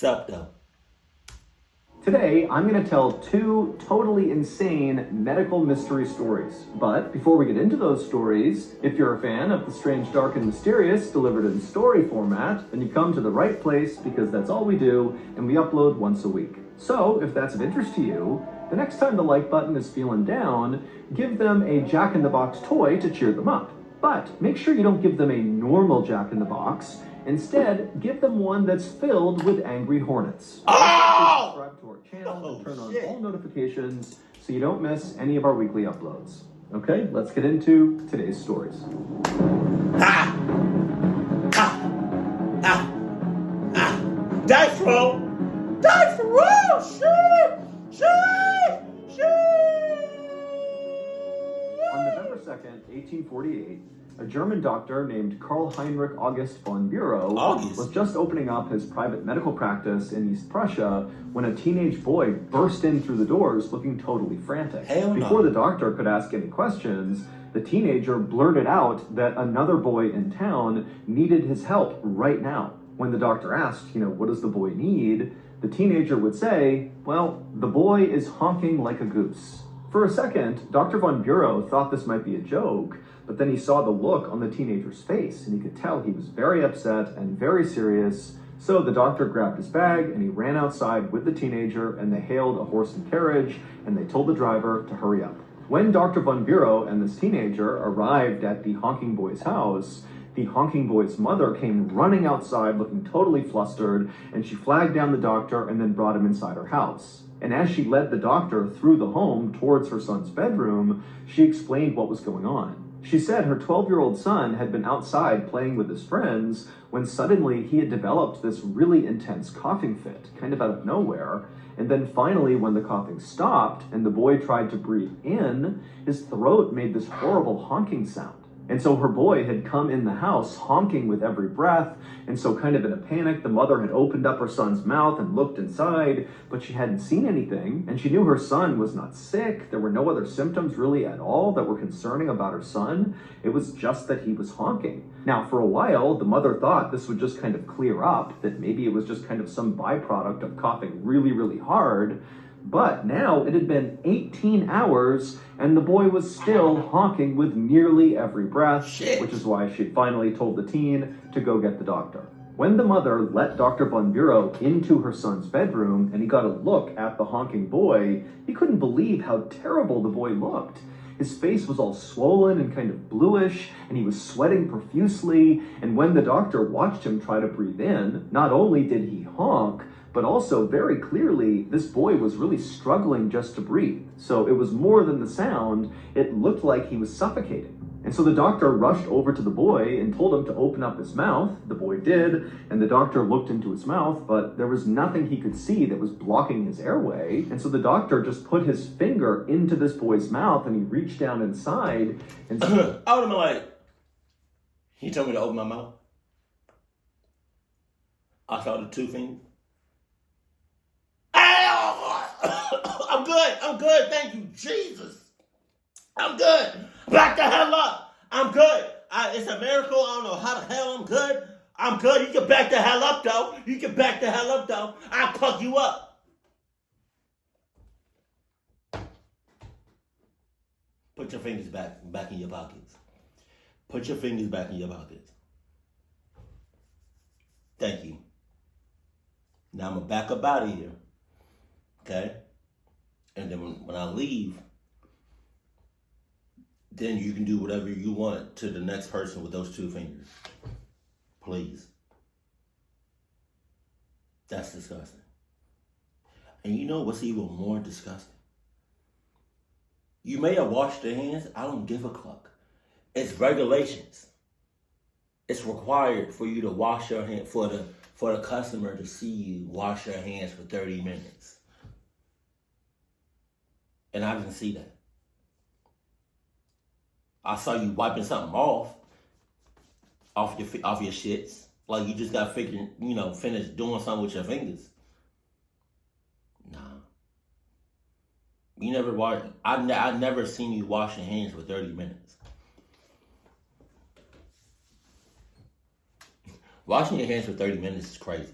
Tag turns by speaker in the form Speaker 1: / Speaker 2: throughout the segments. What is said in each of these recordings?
Speaker 1: up, though?
Speaker 2: Today, I'm going to tell two totally insane medical mystery stories. But before we get into those stories, if you're a fan of the strange, dark, and mysterious delivered in story format, then you come to the right place because that's all we do, and we upload once a week. So, if that's of interest to you, the next time the like button is feeling down, give them a Jack-in-the-Box toy to cheer them up. But make sure you don't give them a normal Jack-in-the-Box. Instead, give them one that's filled with angry hornets.
Speaker 1: Oh!
Speaker 2: Subscribe to our channel and turn on all notifications so you don't miss any of our weekly uploads. Okay, let's get into today's stories.
Speaker 1: Ha! Ha! Ha! Ha! Dice roll! Dice roll! Shit! Shit! Shit!
Speaker 2: On November 2nd, 1848, a German doctor named Karl Heinrich August von Bureau was just opening up his private medical practice in East Prussia when a teenage boy burst in through the doors looking totally frantic. Before the doctor could ask any questions, the teenager blurted out that another boy in town needed his help right now. When the doctor asked, what does the boy need? The teenager would say, well, the boy is honking like a goose. For a second, Dr. von Bureau thought this might be a joke, but then he saw the look on the teenager's face, and he could tell he was very upset and very serious. So the doctor grabbed his bag, and he ran outside with the teenager, and they hailed a horse and carriage, and they told the driver to hurry up. When Dr. von Bureau and this teenager arrived at the honking boy's house, the honking boy's mother came running outside looking totally flustered, and she flagged down the doctor and then brought him inside her house. And as she led the doctor through the home towards her son's bedroom, she explained what was going on. She said her 12-year-old son had been outside playing with his friends when suddenly he had developed this really intense coughing fit, kind of out of nowhere. And then finally, when the coughing stopped and the boy tried to breathe in, his throat made this horrible honking sound. And so her boy had come in the house honking with every breath, and so kind of in a panic, the mother had opened up her son's mouth and looked inside, but she hadn't seen anything, and she knew her son was not sick. There were no other symptoms really at all that were concerning about her son. It was just that he was honking. Now, for a while, the mother thought this would just kind of clear up, that maybe it was just kind of some byproduct of coughing really, really hard. But now it had been 18 hours and the boy was still honking with nearly every breath, which is why she finally told the teen to go get the doctor. When the mother let Dr. von Bureau into her son's bedroom and he got a look at the honking boy, he couldn't believe how terrible the boy looked. His face was all swollen and kind of bluish, and he was sweating profusely, and when the doctor watched him try to breathe in, not only did he honk, but also very clearly, this boy was really struggling just to breathe. So it was more than the sound, it looked like he was suffocating. And so the doctor rushed over to the boy and told him to open up his mouth. The boy did, and the doctor looked into his mouth, but there was nothing he could see that was blocking his airway. And so the doctor just put his finger into this boy's mouth and he reached down inside and
Speaker 1: I would have been like, he told me to open my mouth. I saw the two fingers. I'm good, thank you, Jesus. I'm good. Back the hell up. I'm good. It's a miracle. I don't know how the hell I'm good. I'm good. You can back the hell up, though. I'll fuck you up. Put your fingers back in your pockets. Put your fingers back in your pockets. Thank you. Now I'm going to back up out of here. Okay? And then when I leave, then you can do whatever you want to the next person with those two fingers. Please. That's disgusting. And you know what's even more disgusting? You may have washed your hands. I don't give a cluck. It's regulations. It's required for you to wash your hands, for the customer to see you wash your hands for 30 minutes. And I didn't see that. I saw you wiping something off your shits. Like you just got finished doing something with your fingers. Nah. You never wash. I never seen you wash your hands for 30 minutes. Washing your hands for 30 minutes is crazy.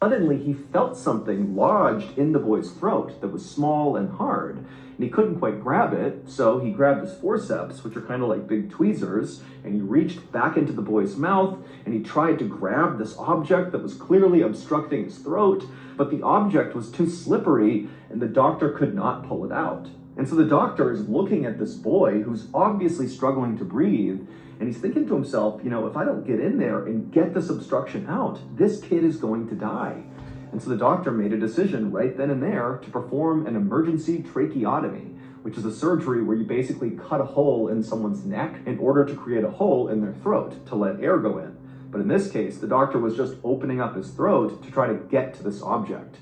Speaker 2: Suddenly, he felt something lodged in the boy's throat that was small and hard, and he couldn't quite grab it, so he grabbed his forceps, which are kind of like big tweezers, and he reached back into the boy's mouth, and he tried to grab this object that was clearly obstructing his throat, but the object was too slippery, and the doctor could not pull it out. And so the doctor is looking at this boy who's obviously struggling to breathe, and he's thinking to himself, if I don't get in there and get this obstruction out, this kid is going to die. And so the doctor made a decision right then and there to perform an emergency tracheotomy, which is a surgery where you basically cut a hole in someone's neck in order to create a hole in their throat to let air go in. But in this case, the doctor was just opening up his throat to try to get to this object.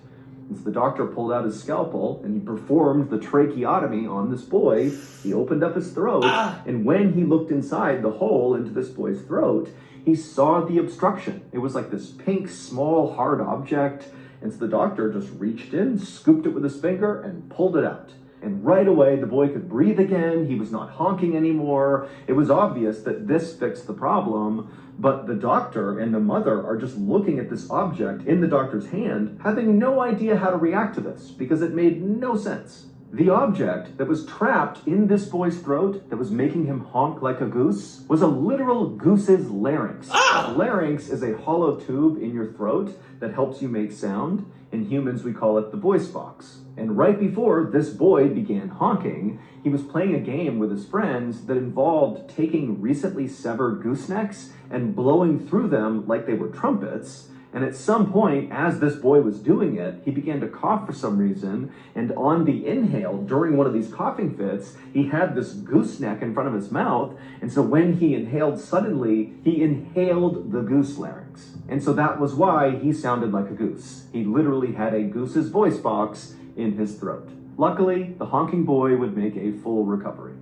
Speaker 2: And so the doctor pulled out his scalpel and he performed the tracheotomy on this boy. He opened up his throat, and when he looked inside the hole into this boy's throat, he saw the obstruction. It was like this pink, small, hard object. And so the doctor just reached in, scooped it with his finger, and pulled it out. And right away, the boy could breathe again. He was not honking anymore. It was obvious that this fixed the problem, but the doctor and the mother are just looking at this object in the doctor's hand, having no idea how to react to this because it made no sense. The object that was trapped in this boy's throat that was making him honk like a goose was a literal goose's larynx. Larynx is a hollow tube in your throat that helps you make sound. In humans, we call it the voice box. And right before this boy began honking, he was playing a game with his friends that involved taking recently severed goosenecks and blowing through them like they were trumpets. And at some point, as this boy was doing it, he began to cough for some reason. And on the inhale, during one of these coughing fits, he had this gooseneck in front of his mouth. And so when he inhaled suddenly, he inhaled the goose larynx. And so that was why he sounded like a goose. He literally had a goose's voice box in his throat. Luckily, the honking boy would make a full recovery.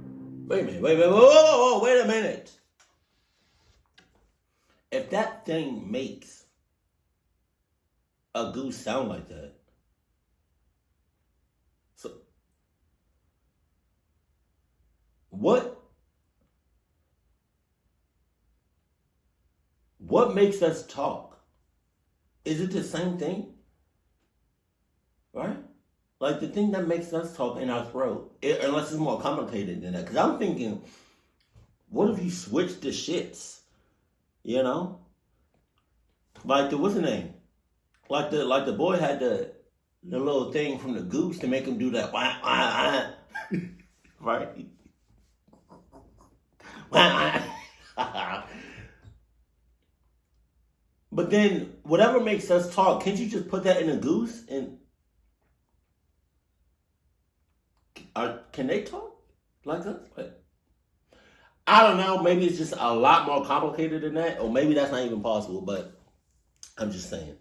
Speaker 1: Wait a minute, wait a minute. If that thing makes a goose sound like that, so what makes us talk? Is it the same thing? Right? Like the thing that makes us talk in our throat, unless it's more complicated than that. Because I'm thinking, what if you switch the shits? Like what's the name? Like the boy had the little thing from the goose to make him do that. Right? But then whatever makes us talk, can't you just put that in a goose and can they talk like us? I don't know. Maybe it's just a lot more complicated than that, or maybe that's not even possible. But I'm just saying.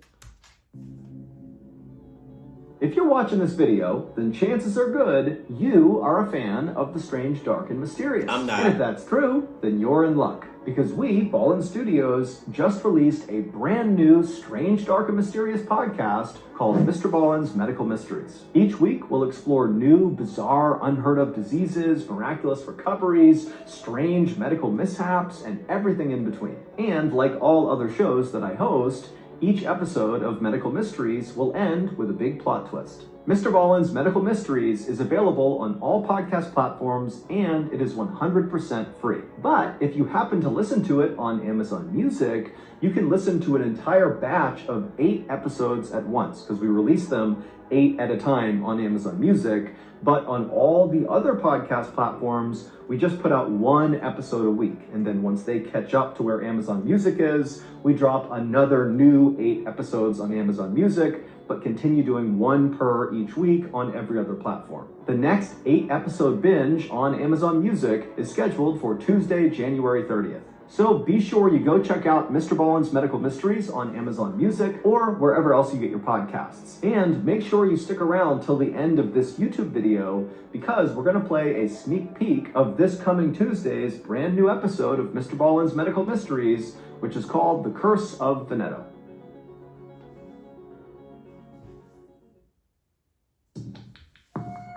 Speaker 2: If you're watching this video, then chances are good you are a fan of the strange, dark, and mysterious.
Speaker 1: I'm not.
Speaker 2: And if that's true, then you're in luck. Because we, Ballin Studios, just released a brand new strange, dark, and mysterious podcast called Mr. Ballin's Medical Mysteries. Each week, we'll explore new, bizarre, unheard of diseases, miraculous recoveries, strange medical mishaps, and everything in between. And like all other shows that I host, each episode of Medical Mysteries will end with a big plot twist. Mr. Ballin's Medical Mysteries is available on all podcast platforms, and it is 100% free. But if you happen to listen to it on Amazon Music, you can listen to an entire batch of 8 episodes at once, because we release them 8 at a time on Amazon Music. But on all the other podcast platforms, we just put out 1 episode a week. And then once they catch up to where Amazon Music is, we drop another new 8 episodes on Amazon Music, but continue doing 1 per each week on every other platform. The next 8 episode binge on Amazon Music is scheduled for Tuesday, January 30th. So be sure you go check out Mr. Ballin's Medical Mysteries on Amazon Music or wherever else you get your podcasts. And make sure you stick around till the end of this YouTube video because we're going to play a sneak peek of this coming Tuesday's brand new episode of Mr. Ballin's Medical Mysteries, which is called The Curse of Veneto.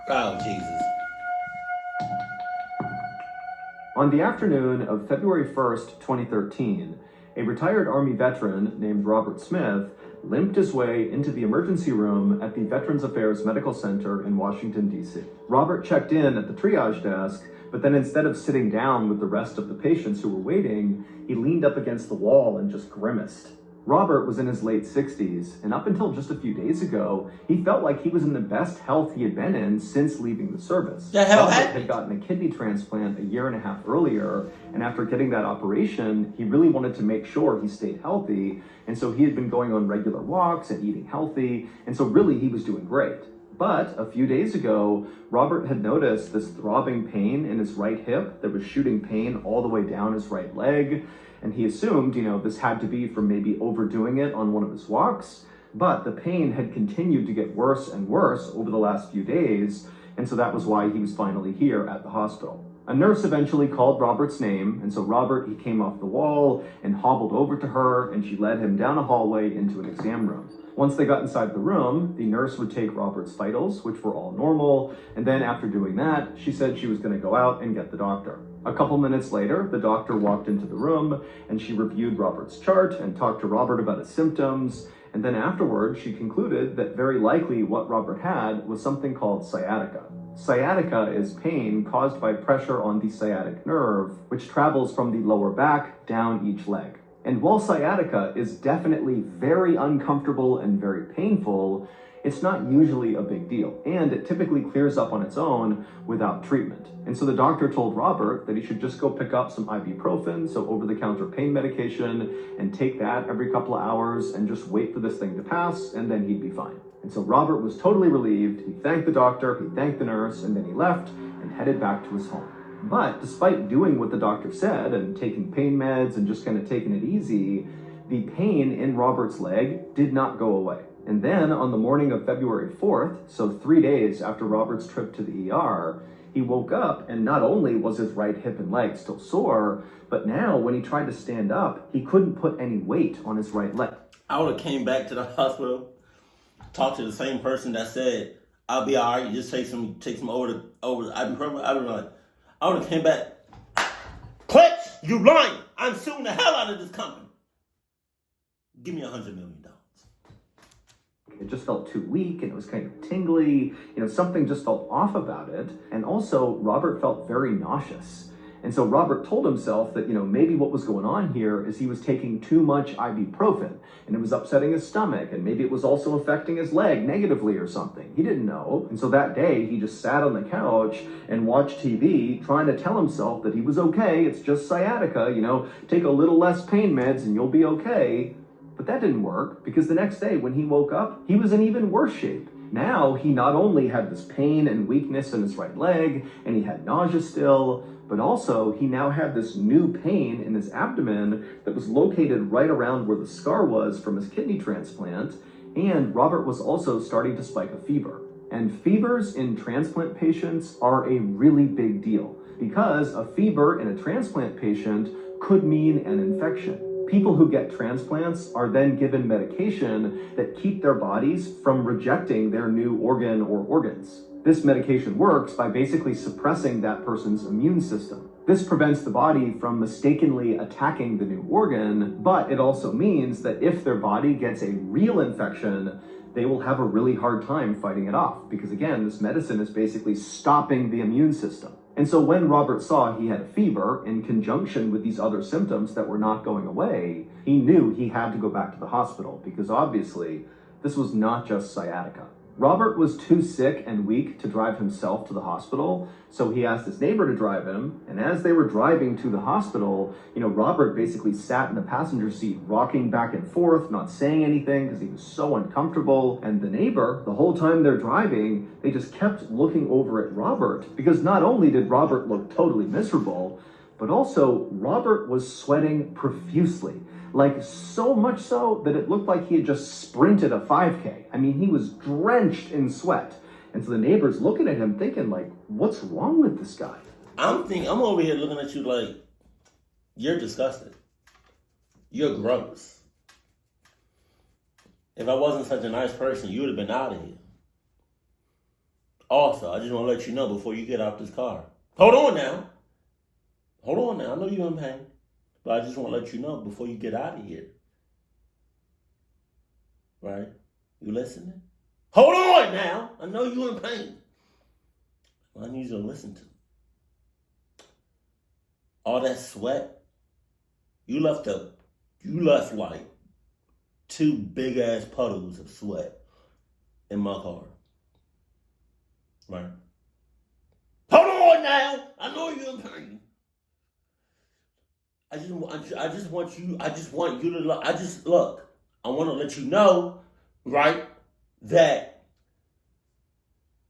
Speaker 1: Oh, Jesus.
Speaker 2: On the afternoon of February 1st, 2013, a retired Army veteran named Robert Smith limped his way into the emergency room at the Veterans Affairs Medical Center in Washington, D.C. Robert checked in at the triage desk, but then instead of sitting down with the rest of the patients who were waiting, he leaned up against the wall and just grimaced. Robert was in his late 60s, and up until just a few days ago, he felt like he was in the best health he had been in since leaving the service. Robert had gotten a kidney transplant a year and a half earlier, and after getting that operation, he really wanted to make sure he stayed healthy, and so he had been going on regular walks and eating healthy, and so really he was doing great. But a few days ago, Robert had noticed this throbbing pain in his right hip that was shooting pain all the way down his right leg. And he assumed, this had to be from maybe overdoing it on one of his walks. But the pain had continued to get worse and worse over the last few days. And so that was why he was finally here at the hospital. A nurse eventually called Robert's name. And so Robert, he came off the wall and hobbled over to her. And she led him down a hallway into an exam room. Once they got inside the room, the nurse would take Robert's vitals, which were all normal, and then after doing that, she said she was going to go out and get the doctor. A couple minutes later, the doctor walked into the room, and she reviewed Robert's chart and talked to Robert about his symptoms, and then afterwards, she concluded that very likely what Robert had was something called sciatica. Sciatica is pain caused by pressure on the sciatic nerve, which travels from the lower back down each leg. And while sciatica is definitely very uncomfortable and very painful, it's not usually a big deal, and it typically clears up on its own without treatment. And so the doctor told Robert that he should just go pick up some ibuprofen, so over-the-counter pain medication, and take that every couple of hours and just wait for this thing to pass, and then he'd be fine. And so Robert was totally relieved. He thanked the doctor, he thanked the nurse, and then he left and headed back to his home. But despite doing what the doctor said and taking pain meds and just kind of taking it easy, the pain in Robert's leg did not go away. And then on the morning of February 4th, so 3 days after Robert's trip to the ER, he woke up and not only was his right hip and leg still sore, but now when he tried to stand up, he couldn't put any weight on his right leg.
Speaker 1: I would have came back to the hospital, talked to the same person that said, I'll be all right, you just take some over the ibuprofen. I would have came back. Clutch, you lying. I'm suing the hell out of this company. Give me $100 million.
Speaker 2: It just felt too weak and it was kind of tingly. Something just felt off about it. And also, Robert felt very nauseous. And so Robert told himself that, maybe what was going on here is he was taking too much ibuprofen and it was upsetting his stomach, and maybe it was also affecting his leg negatively or something. He didn't know. And so that day he just sat on the couch and watched TV trying to tell himself that he was okay. It's just sciatica, take a little less pain meds and you'll be okay. But that didn't work, because the next day when he woke up, he was in even worse shape. Now he not only had this pain and weakness in his right leg, and he had nausea still, but also he now had this new pain in his abdomen that was located right around where the scar was from his kidney transplant, and Robert was also starting to spike a fever. And fevers in transplant patients are a really big deal, because a fever in a transplant patient could mean an infection. People who get transplants are then given medication that keep their bodies from rejecting their new organ or organs. This medication works by basically suppressing that person's immune system. This prevents the body from mistakenly attacking the new organ, but it also means that if their body gets a real infection, they will have a really hard time fighting it off, because again, this medicine is basically stopping the immune system. And so when Robert saw he had a fever in conjunction with these other symptoms that were not going away, he knew he had to go back to the hospital, because obviously this was not just sciatica. Robert was too sick and weak to drive himself to the hospital, so he asked his neighbor to drive him, and as they were driving to the hospital, Robert basically sat in the passenger seat, rocking back and forth, not saying anything because he was so uncomfortable, and the neighbor, the whole time they're driving, they just kept looking over at Robert, because not only did Robert look totally miserable, but also Robert was sweating profusely. Like so much so that it looked like he had just sprinted a 5K. I mean, he was drenched in sweat. And so the neighbors looking at him thinking like, what's wrong with this guy?
Speaker 1: I'm over here looking at you like, you're disgusted. You're gross. If I wasn't such a nice person, you would have been out of here. Also, I just want to let you know before you get out this car. Hold on now. I know you're in pain. But I just want to let you know before you get out of here. Right? You listening? Hold on now. I know you in pain. I need you to listen to. All that sweat, you left like 2 big ass puddles of sweat in my car. Right? Hold on now. I know you're in pain. I just want you to look. I want to let you know, right, that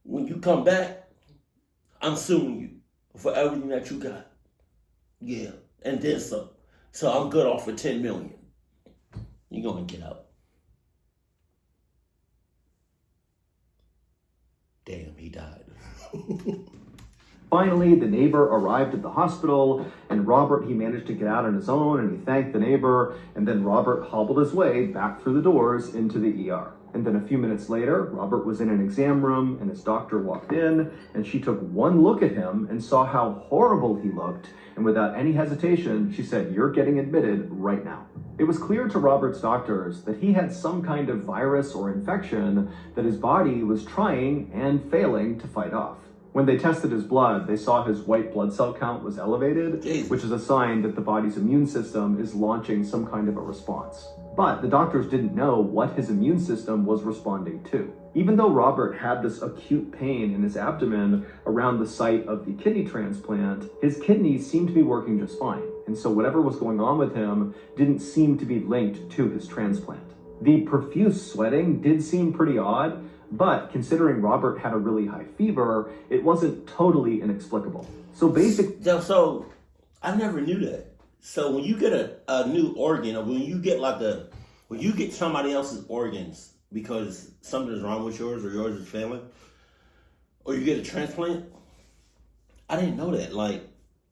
Speaker 1: when you come back, I'm suing you for everything that you got. Yeah, and then some. So I'm good off for $10 million. You're gonna get out. Damn, he died.
Speaker 2: Finally, the neighbor arrived at the hospital, and Robert, he managed to get out on his own, and he thanked the neighbor, and then Robert hobbled his way back through the doors into the ER. And then a few minutes later, Robert was in an exam room, and his doctor walked in, and she took one look at him and saw how horrible he looked, and without any hesitation, she said, "You're getting admitted right now." It was clear to Robert's doctors that he had some kind of virus or infection that his body was trying and failing to fight off. When they tested his blood, they saw his white blood cell count was elevated, which is a sign that the body's immune system is launching some kind of a response. But the doctors didn't know what his immune system was responding to. Even though Robert had this acute pain in his abdomen around the site of the kidney transplant, his kidneys seemed to be working just fine. And so whatever was going on with him didn't seem to be linked to his transplant. The profuse sweating did seem pretty odd, but considering Robert had a really high fever, it wasn't totally inexplicable.
Speaker 1: So I never knew that. So when you get a new organ, or when you get somebody else's organs because something is wrong with yours or yours is failing, or you get a transplant, I didn't know that. Like,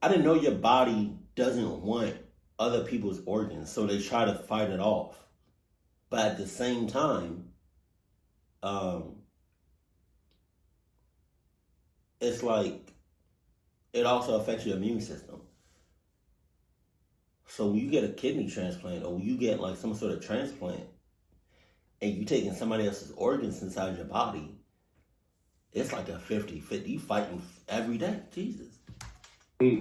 Speaker 1: I didn't know your body doesn't want other people's organs, so they try to fight it off. But at the same time, it's like it also affects your immune system. So when you get a kidney transplant, or when you get like some sort of transplant, and you taking somebody else's organs inside your body, it's like a 50-50. You fighting every day. Jesus.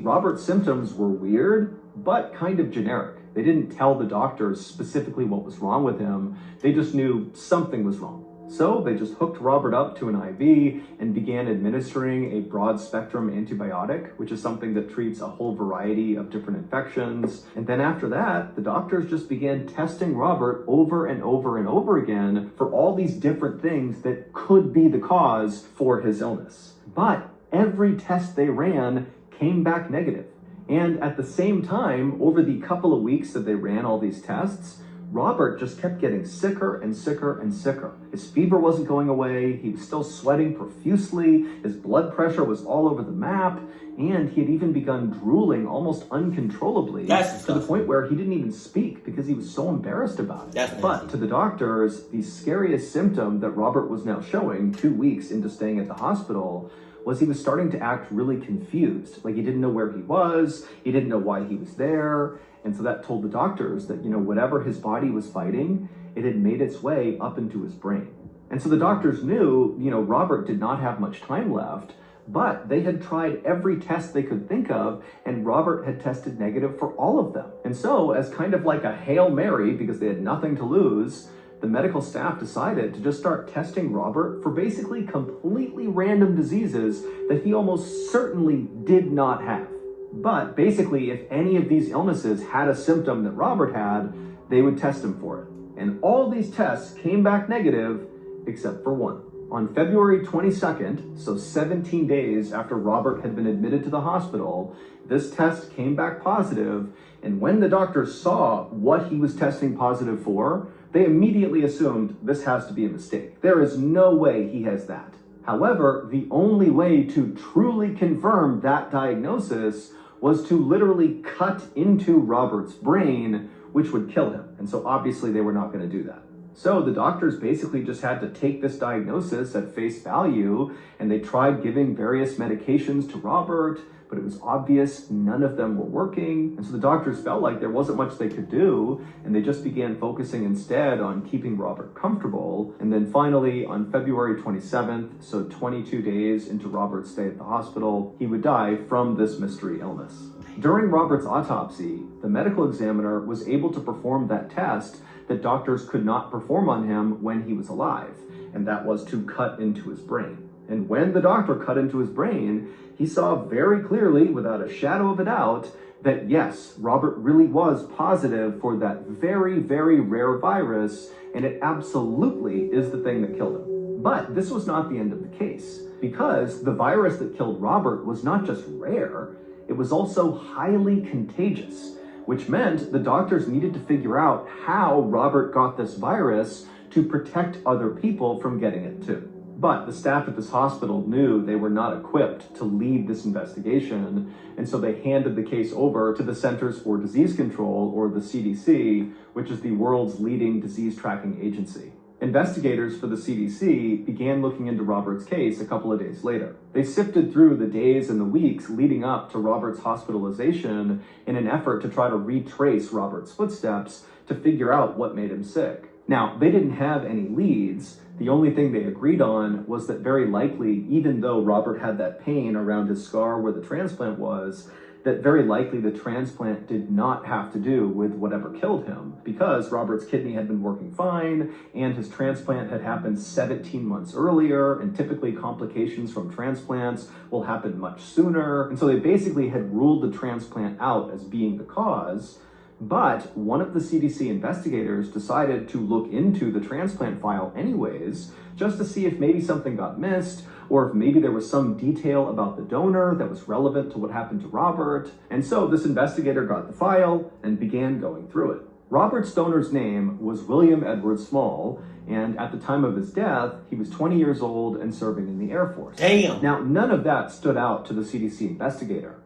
Speaker 2: Robert's symptoms were weird, but kind of generic. They didn't tell the doctors specifically what was wrong with him. They just knew something was wrong. So they just hooked Robert up to an IV and began administering a broad spectrum antibiotic, which is something that treats a whole variety of different infections. And then after that, the doctors just began testing Robert over and over and over again for all these different things that could be the cause for his illness. But every test they ran came back negative. And at the same time, over the couple of weeks that they ran all these tests, Robert just kept getting sicker and sicker and sicker. His fever wasn't going away, he was still sweating profusely, his blood pressure was all over the map, and he had even begun drooling almost uncontrollably to the point where he didn't even speak because he was so embarrassed about it. But to the doctors, the scariest symptom that Robert was now showing 2 weeks into staying at the hospital was he was starting to act really confused. Like he didn't know where he was, he didn't know why he was there. And so that told the doctors that, whatever his body was fighting, it had made its way up into his brain. And so the doctors knew, Robert did not have much time left, but they had tried every test they could think of, and Robert had tested negative for all of them. And so, as kind of like a Hail Mary, because they had nothing to lose, the medical staff decided to just start testing Robert for basically completely random diseases that he almost certainly did not have. But basically, if any of these illnesses had a symptom that Robert had, they would test him for it. And all these tests came back negative, except for one. On February 22nd, so 17 days after Robert had been admitted to the hospital, this test came back positive, and when the doctors saw what he was testing positive for, they immediately assumed this has to be a mistake. There is no way he has that. However, the only way to truly confirm that diagnosis was to literally cut into Robert's brain, which would kill him. And so obviously they were not going to do that. So the doctors basically just had to take this diagnosis at face value, and they tried giving various medications to Robert, but it was obvious none of them were working. And so the doctors felt like there wasn't much they could do, and they just began focusing instead on keeping Robert comfortable. And then finally, on February 27th, so 22 days into Robert's stay at the hospital, he would die from this mystery illness. During Robert's autopsy, the medical examiner was able to perform that test that doctors could not perform on him when he was alive, and that was to cut into his brain. And when the doctor cut into his brain, he saw very clearly, without a shadow of a doubt, that yes, Robert really was positive for that very, very rare virus, and it absolutely is the thing that killed him. But this was not the end of the case, because the virus that killed Robert was not just rare, it was also highly contagious, which meant the doctors needed to figure out how Robert got this virus to protect other people from getting it too. But the staff at this hospital knew they were not equipped to lead this investigation, and so they handed the case over to the Centers for Disease Control, or the CDC, which is the world's leading disease tracking agency. Investigators for the CDC began looking into Robert's case a couple of days later. They sifted through the days and the weeks leading up to Robert's hospitalization in an effort to try to retrace Robert's footsteps to figure out what made him sick. Now, they didn't have any leads. The only thing they agreed on was that very likely, even though Robert had that pain around his scar where the transplant was, that very likely the transplant did not have to do with whatever killed him, because Robert's kidney had been working fine and his transplant had happened 17 months earlier, and typically complications from transplants will happen much sooner. And so they basically had ruled the transplant out as being the cause. But one of the CDC investigators decided to look into the transplant file anyways, just to see if maybe something got missed, or if maybe there was some detail about the donor that was relevant to what happened to Robert. And so this investigator got the file and began going through it. Robert's donor's name was William Edward Small, and at the time of his death, he was 20 years old and serving in the Air Force.
Speaker 1: Damn!
Speaker 2: Now, none of that stood out to the CDC investigator,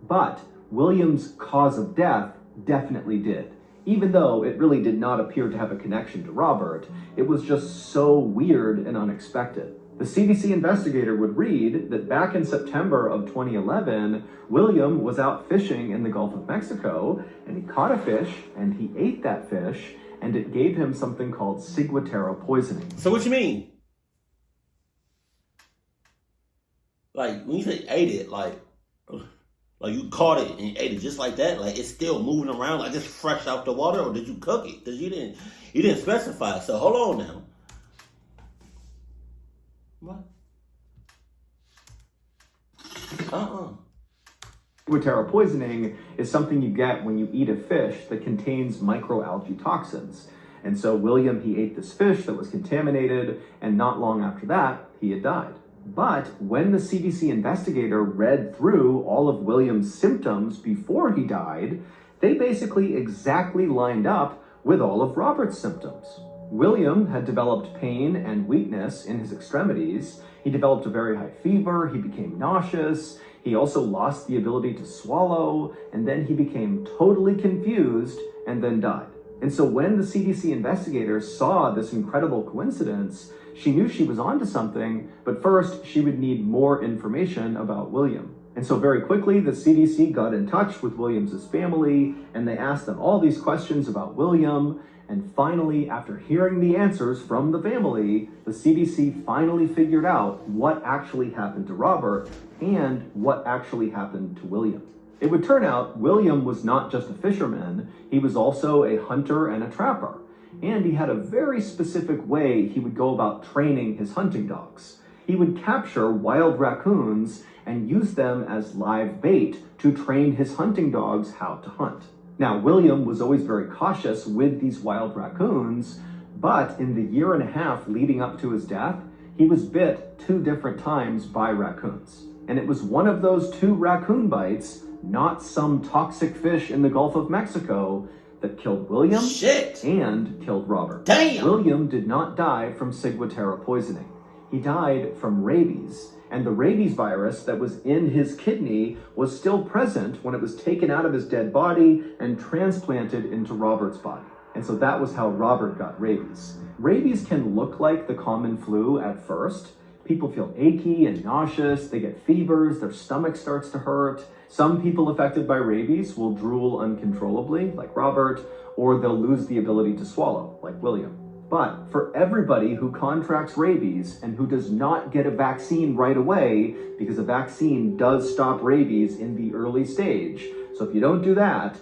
Speaker 2: but William's cause of death definitely did. Even though it really did not appear to have a connection to Robert, it was just so weird and unexpected. The CDC investigator would read that back in September of 2011, William was out fishing in the Gulf of Mexico, and he caught a fish, and he ate that fish, and it gave him something called ciguatera poisoning.
Speaker 1: So what you mean? Like, when you say ate it, like you caught it and ate it just like that? Like it's still moving around, like just fresh out the water, or did you cook it? Because you didn't specify. So hold on now. What?
Speaker 2: Ciguatera poisoning is something you get when you eat a fish that contains microalgae toxins. And so William, he ate this fish that was contaminated, and not long after that, he had died. But when the CDC investigator read through all of William's symptoms before he died, they basically exactly lined up with all of Robert's symptoms. William had developed pain and weakness in his extremities. He developed a very high fever. He became nauseous. He also lost the ability to swallow, and then he became totally confused and then died. And so when the CDC investigators saw this incredible coincidence, she knew she was onto something, but first she would need more information about William. And so very quickly, the CDC got in touch with William's family, and they asked them all these questions about William. And finally, after hearing the answers from the family, the CDC finally figured out what actually happened to Robert and what actually happened to William. It would turn out William was not just a fisherman, he was also a hunter and a trapper. And he had a very specific way he would go about training his hunting dogs. He would capture wild raccoons and use them as live bait to train his hunting dogs how to hunt. Now, William was always very cautious with these wild raccoons, but in the year and a half leading up to his death, he was bit 2 different times by raccoons. And it was one of those 2 raccoon bites, not some toxic fish in the Gulf of Mexico, that killed William and killed Robert.
Speaker 1: Damn!
Speaker 2: William did not die from ciguatera poisoning. He died from rabies, and the rabies virus that was in his kidney was still present when it was taken out of his dead body and transplanted into Robert's body. And so that was how Robert got rabies. Rabies can look like the common flu at first. People feel achy and nauseous, they get fevers, their stomach starts to hurt. Some people affected by rabies will drool uncontrollably, like Robert, or they'll lose the ability to swallow, like William. But for everybody who contracts rabies and who does not get a vaccine right away, because a vaccine does stop rabies in the early stage, so if you don't do that,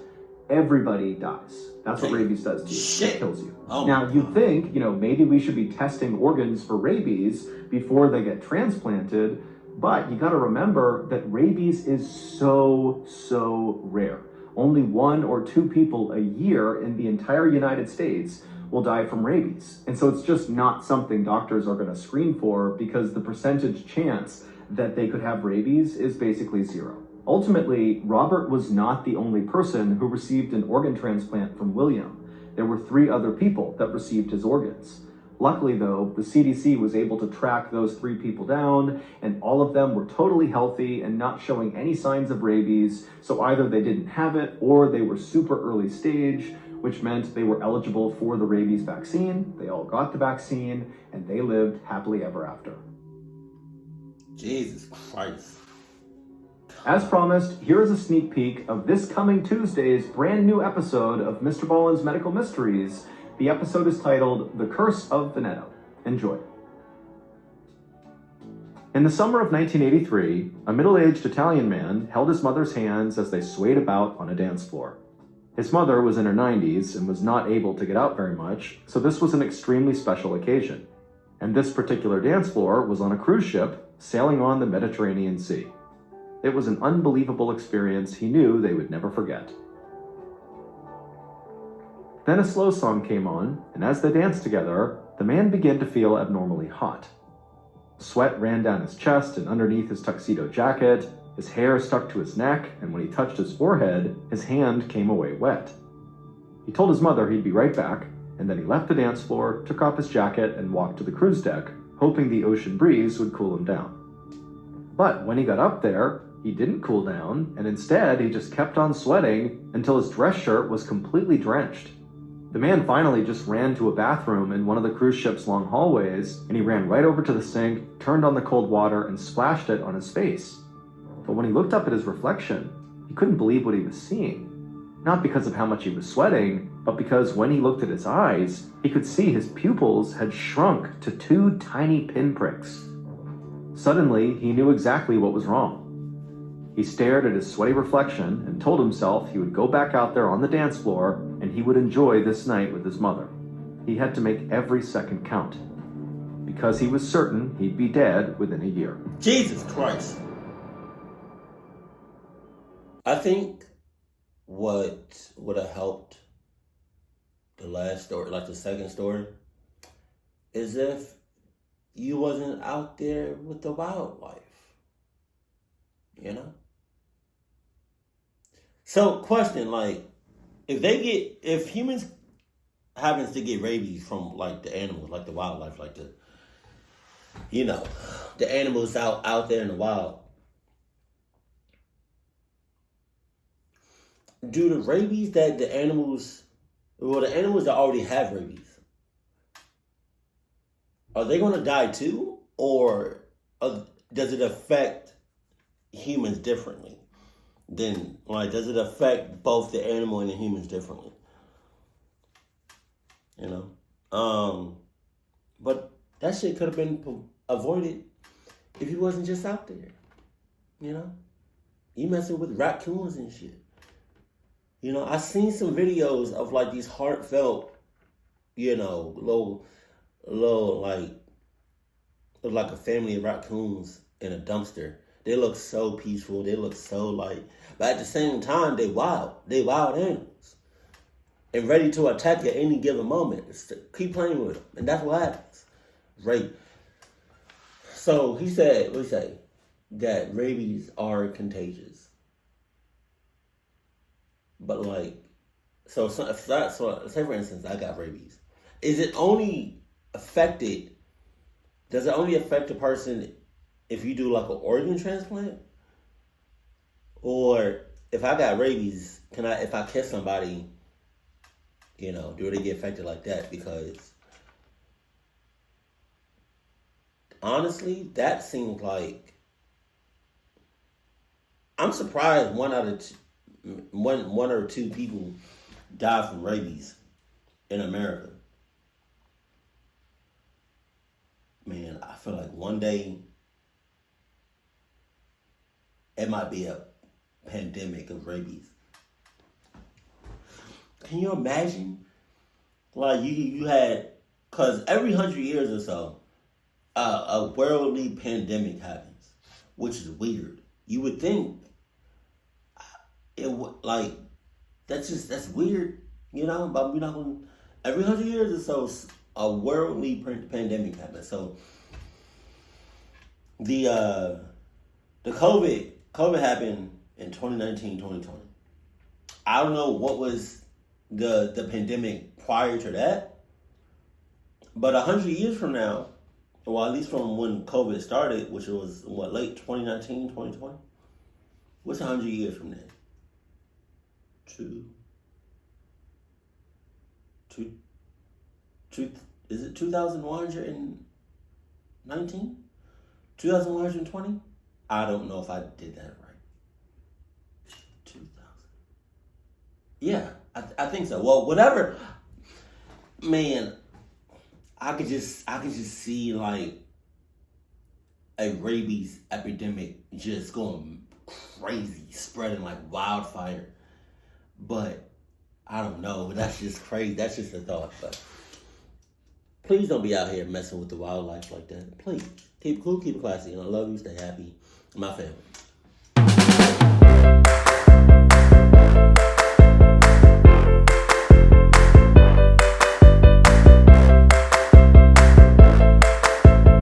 Speaker 2: everybody dies. That's what rabies does to you.
Speaker 1: Shit.
Speaker 2: It kills you.
Speaker 1: Oh
Speaker 2: now, you'd think, maybe we should be testing organs for rabies before they get transplanted, but you got to remember that rabies is so rare. Only 1 or 2 people a year in the entire United States will die from rabies. And so it's just not something doctors are going to screen for, because the percentage chance that they could have rabies is basically 0. Ultimately, Robert was not the only person who received an organ transplant from William. There were 3 other people that received his organs. Luckily, though, the CDC was able to track those 3 people down, and all of them were totally healthy and not showing any signs of rabies, so either they didn't have it or they were super early stage, which meant they were eligible for the rabies vaccine. They all got the vaccine, and they lived happily ever after.
Speaker 1: Jesus Christ.
Speaker 2: As promised, here is a sneak peek of this coming Tuesday's brand new episode of Mr. Ballen's Medical Mysteries. The episode is titled The Curse of Veneto. Enjoy. In the summer of 1983, a middle-aged Italian man held his mother's hands as they swayed about on a dance floor. His mother was in her 90s and was not able to get out very much, so this was an extremely special occasion. And this particular dance floor was on a cruise ship sailing on the Mediterranean Sea. It was an unbelievable experience he knew they would never forget. Then a slow song came on, and as they danced together, the man began to feel abnormally hot. Sweat ran down his chest and underneath his tuxedo jacket, his hair stuck to his neck, and when he touched his forehead, his hand came away wet. He told his mother he'd be right back, and then he left the dance floor, took off his jacket, and walked to the cruise deck, hoping the ocean breeze would cool him down. But when he got up there, he didn't cool down, and instead he just kept on sweating until his dress shirt was completely drenched. The man finally just ran to a bathroom in one of the cruise ship's long hallways, and he ran right over to the sink, turned on the cold water, and splashed it on his face. But when he looked up at his reflection, he couldn't believe what he was seeing. Not because of how much he was sweating, but because when he looked at his eyes, he could see his pupils had shrunk to 2 tiny pinpricks. Suddenly, he knew exactly what was wrong. He stared at his sweaty reflection and told himself he would go back out there on the dance floor and he would enjoy this night with his mother. He had to make every second count, because he was certain he'd be dead within a year.
Speaker 1: Jesus Christ. I think what would have helped the last story, like the second story, is if you wasn't out there with the wildlife. So, question, like, if humans happens to get rabies from, like, the animals, like the wildlife, like the animals out there in the wild, do the rabies that the animals that already have rabies, are they going to die too? Or does it affect humans differently? Then, like, does it affect both the animal and the humans differently? But that shit could have been avoided if he wasn't just out there. You messing with raccoons and shit. I seen some videos of like these heartfelt, little like a family of raccoons in a dumpster. They look so peaceful. They look so but at the same time, they wild. They wild animals. And ready to attack at any given moment. Keep playing with them. And that's what happens. Right. So he said, that rabies are contagious. But so say for instance, I got rabies. Does it only affect a person if you do like an organ transplant? Or if I got rabies, if I kiss somebody, do they get affected like that? Because honestly, that seems like, I'm surprised one or two people died from rabies in America. Man, I feel like one day it might be a pandemic of rabies. Can you imagine? Like you had, because every 100 years or so, a worldly pandemic happens, which is weird. You would think it would, like, that's weird, but we're not going. Every 100 years or so, a worldly pandemic happens. So the COVID happened in 2019, 2020. I don't know what was the pandemic prior to that, but 100 years from now, well, at least from when COVID started, which was late 2019, 2020. What's 100 years from then? Is it 2119? 2120? I don't know if I did that right. 2000. Yeah, I think so. Well, whatever. Man, I could just see like a rabies epidemic just going crazy, spreading like wildfire. But I don't know. That's just crazy. That's just a thought. But please don't be out here messing with the wildlife like that. Please. Keep it cool, keep it classy. I love you. Stay happy. My family.